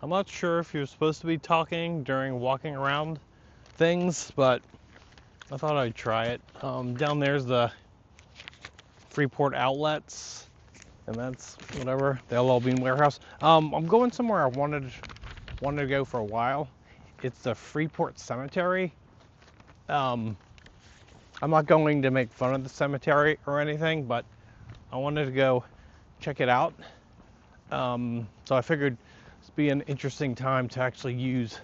I'm not sure if you're supposed to be talking during walking around things, but I thought I'd try it. Down there's the Freeport outlets, and that's whatever, the LL Bean warehouse. I'm going somewhere I wanted to go for a while. It's the Freeport Cemetery. I'm not going to make fun of the cemetery or anything, but I wanted to go check it out. So I figured it'd be an interesting time to actually use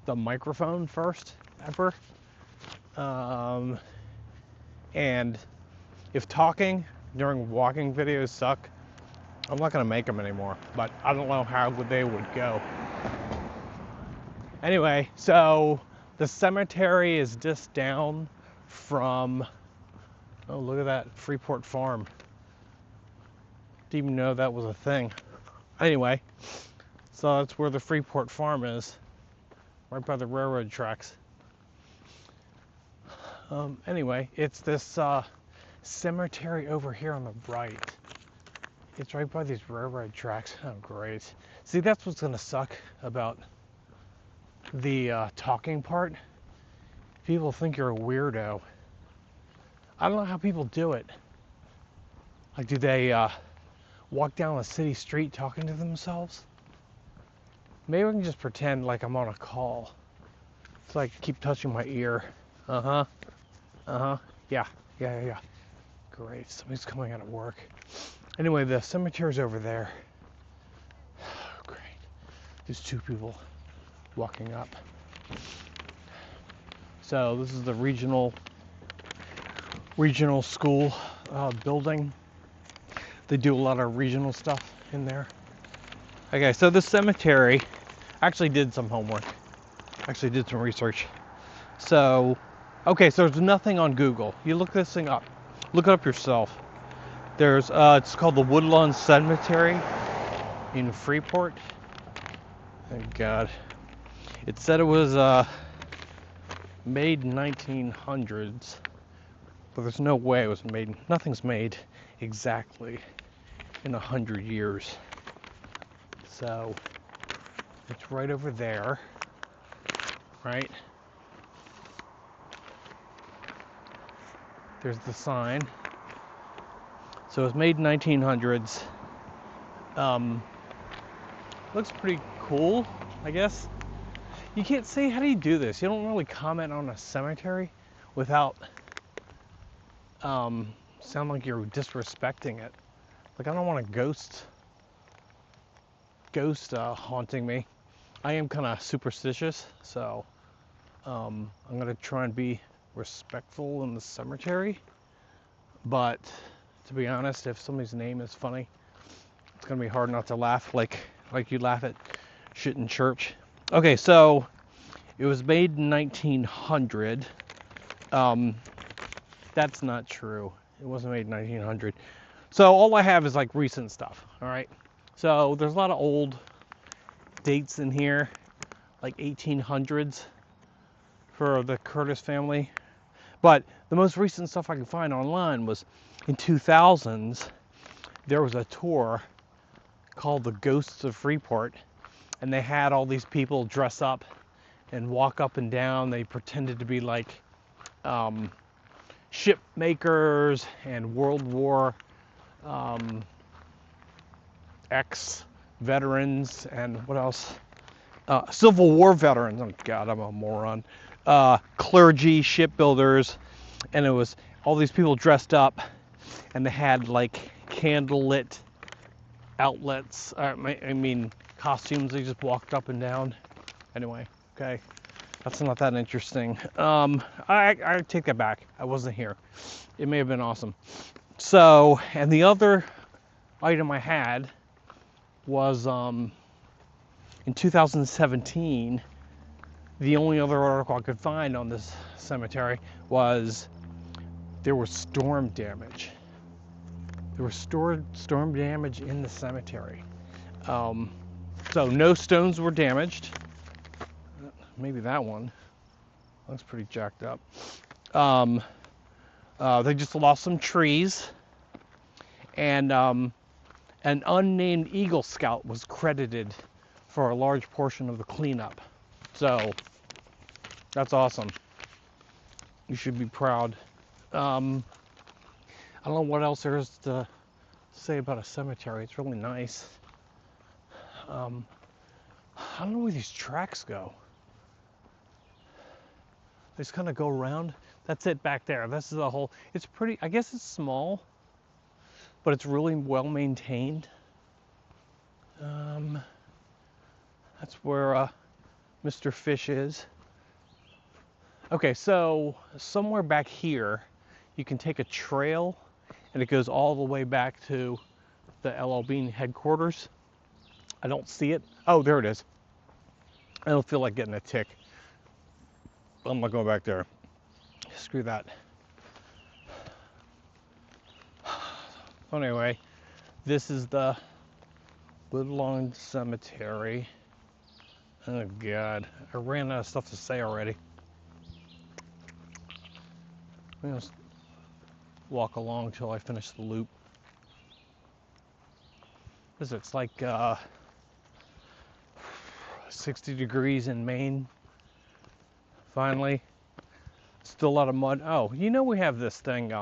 the microphone first ever. And if talking during walking videos suck, I'm not gonna make them anymore, but I don't know how they would go. Anyway, so the cemetery is just down from, oh, look at that Freeport farm. Didn't even know that was a thing. Anyway, so that's where the Freeport farm is, right by the railroad tracks. Anyway, it's this cemetery over here on the right. It's right by these railroad tracks. Oh, great. See, that's what's gonna suck about the talking part. People think you're a weirdo. I don't know how people do it. Like, do they walk down a city street talking to themselves? Maybe I can just pretend like I'm on a call. It's like keep touching my ear. Uh-huh. Uh-huh. Yeah. Great. Somebody's coming out of work. Anyway, the cemetery's over there. Oh, great. There's two people walking up. So this is the regional school building. They do a lot of regional stuff in there. Okay, so the cemetery, I actually did some homework. Actually did some research. So, okay, so there's nothing on Google. You look this thing up. Look it up yourself. There's, it's called the Woodlawn Cemetery in Freeport. Thank God. It said it was made in 1900s, but there's no way it was made. Nothing's made exactly in 100 years. So it's right over there, right? There's the sign. So it was made in 1900s. Looks pretty cool, I guess. You can't say, how do you do this? You don't really comment on a cemetery without sound like you're disrespecting it. Like, I don't want a ghost haunting me. I am kind of superstitious, so I'm gonna try and be respectful in the cemetery. But to be honest, if somebody's name is funny, it's gonna be hard not to laugh like you laugh at shit in church. Okay, so it was made in 1900. That's not true. It wasn't made in 1900. So all I have is like recent stuff, all right? So there's a lot of old dates in here, like 1800s for the Curtis family. But the most recent stuff I could find online was in 2000s, there was a tour called The Ghosts of Freeport, and they had all these people dress up and walk up and down. They pretended to be like ship makers and World War X veterans, and what else? Civil War veterans. Oh God, I'm a moron. Clergy, shipbuilders, and it was all these people dressed up, and they had like candlelit outlets. I mean costumes. They just walked up and down. Anyway, okay, that's not that interesting. I take that back. I wasn't here. It may have been awesome. So, and the other item I had was in 2017. The only other article I could find on this cemetery was there was storm damage. There was storm damage in the cemetery. So no stones were damaged. Maybe that one. Looks pretty jacked up. They just lost some trees. And An unnamed Eagle Scout was credited for a large portion of the cleanup. So that's awesome. You should be proud. I don't know what else there is to say about a cemetery. It's really nice. I don't know where these tracks go. They just kind of go around. That's it back there. This is the whole, it's pretty, I guess it's small, but it's really well maintained. That's where Mr. Fish is. Okay, so somewhere back here, you can take a trail and it goes all the way back to the LL Bean headquarters. I don't see it. Oh, there it is. I don't feel like getting a tick. I'm not going back there. Screw that. Anyway, this is the Woodlawn Cemetery. Oh God, I ran out of stuff to say already. I'm gonna walk along till I finish the loop. It's like 60 degrees in Maine. Finally, still a lot of mud. Oh, you know we have this thing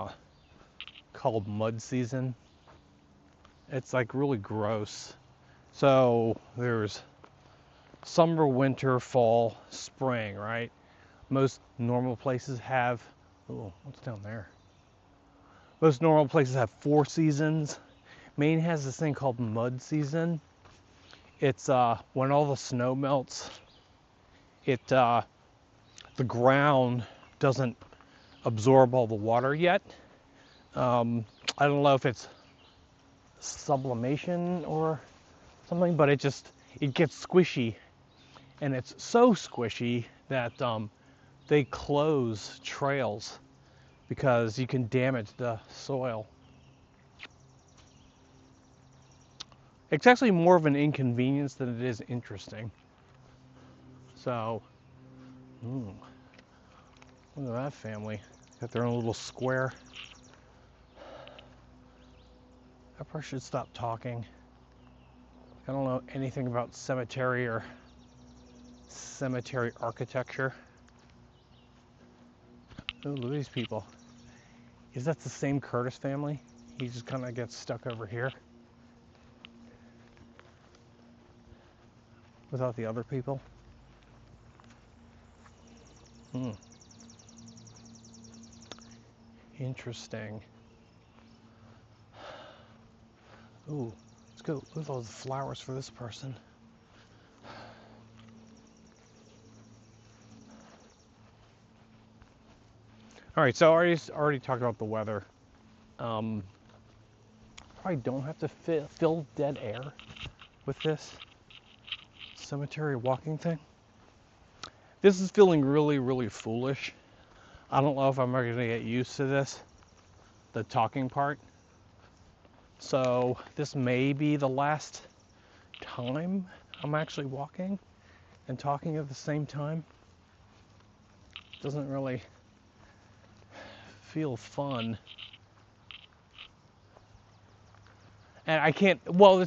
called mud season. It's like really gross. So there's summer, winter, fall, spring, right? Most normal places have, oh, what's down there? Most normal places have 4 seasons. Maine has this thing called mud season. It's when all the snow melts, the ground doesn't absorb all the water yet. I don't know if it's sublimation or something, but it gets squishy, and it's so squishy that they close trails because you can damage the soil. It's actually more of an inconvenience than it is interesting. So, look at that family. Got their own little square. I probably should stop talking. I don't know anything about cemetery or cemetery architecture. Oh, look at these people. Is that the same Curtis family? He just kind of gets stuck over here without the other people. Interesting. Ooh, let's go. Look at all the flowers for this person. All right, so I already talked about the weather. Probably don't have to fill dead air with this cemetery walking thing. This is feeling really, really foolish. I don't know if I'm ever gonna get used to this, the talking part. So this may be the last time I'm actually walking and talking at the same time. Doesn't really feel fun. And I can't, well,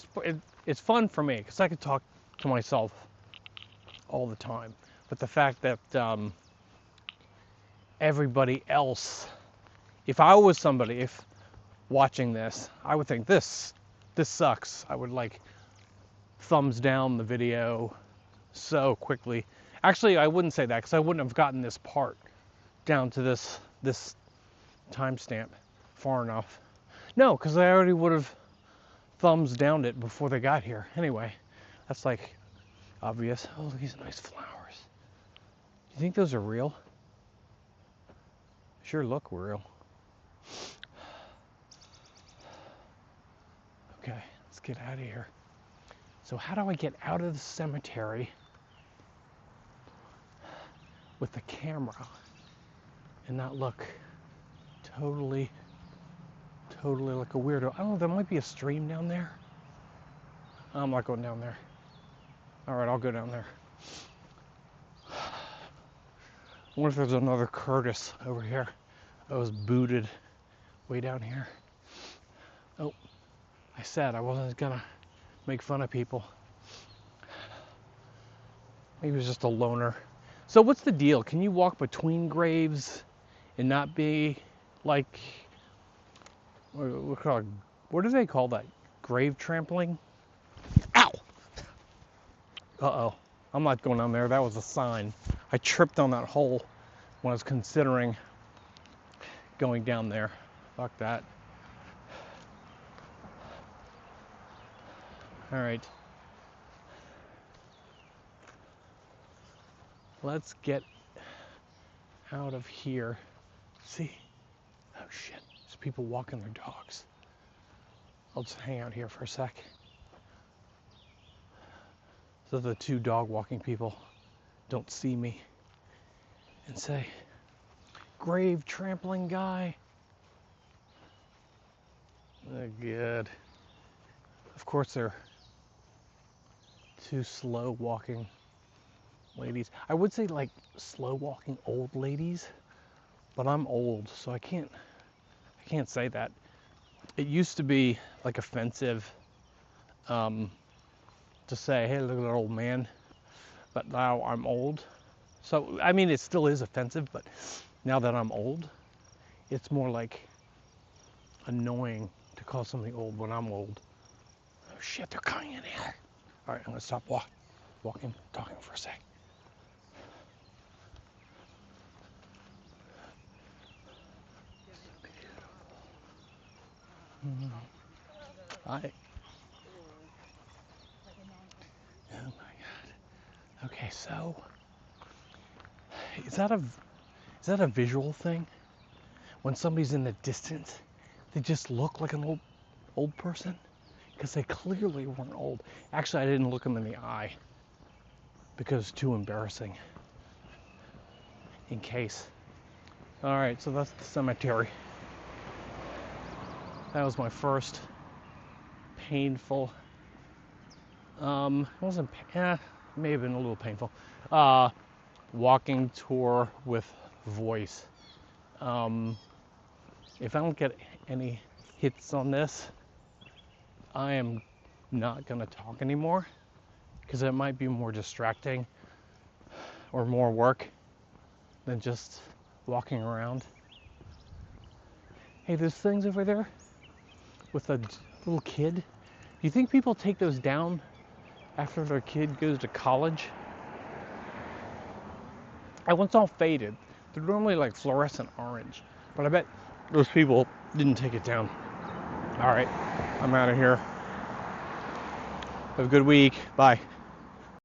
it's fun for me because I could talk to myself all the time. But the fact that everybody else, if I was somebody, if watching this, I would think this sucks. I would like thumbs down the video so quickly. Actually, I wouldn't say that because I wouldn't have gotten this part down to this timestamp far enough. No, because I already would have thumbs downed it before they got here. Anyway, that's like obvious. Oh, look at these nice flowers. Do you think those are real? Sure look real. Okay, let's get out of here. So how do I get out of the cemetery with the camera and not look totally like a weirdo? I don't know, there might be a stream down there. I'm not going down there. All right, I'll go down there. I wonder if there's another Curtis over here that was booted way down here. Oh, I said I wasn't gonna make fun of people. Maybe he was just a loner. So what's the deal? Can you walk between graves and not be like, what do they call that? Grave trampling? Ow! Uh-oh. I'm not going down there. That was a sign. I tripped on that hole when I was considering going down there. Fuck that. All right. Let's get out of here. See? Oh shit. There's people walking their dogs. I'll just hang out here for a sec. So the two dog walking people don't see me and say, grave trampling guy. Oh, good. Of course they're two slow walking ladies. I would say like slow walking old ladies, but I'm old, so I can't say that. It used to be like offensive to say, hey, look at that old man, but now I'm old. So, I mean, it still is offensive, but now that I'm old, it's more like annoying to call something old when I'm old. Oh shit, they're coming in here. All right, I'm gonna stop walking, talking for a sec. Hi. Oh my God. Okay, so is that a visual thing? When somebody's in the distance, they just look like an old person? Because they clearly weren't old. Actually, I didn't look them in the eye because it's too embarrassing. In case. All right, so that's the cemetery. That was my first painful. It wasn't. May have been a little painful. Walking tour with voice. If I don't get any hits on this, I am not gonna talk anymore because it might be more distracting or more work than just walking around. Hey, there's things over there with a little kid. Do you think people take those down after their kid goes to college? I once all faded. They're normally like fluorescent orange, but I bet those people didn't take it down. All right, I'm out of here. Have a good week. Bye.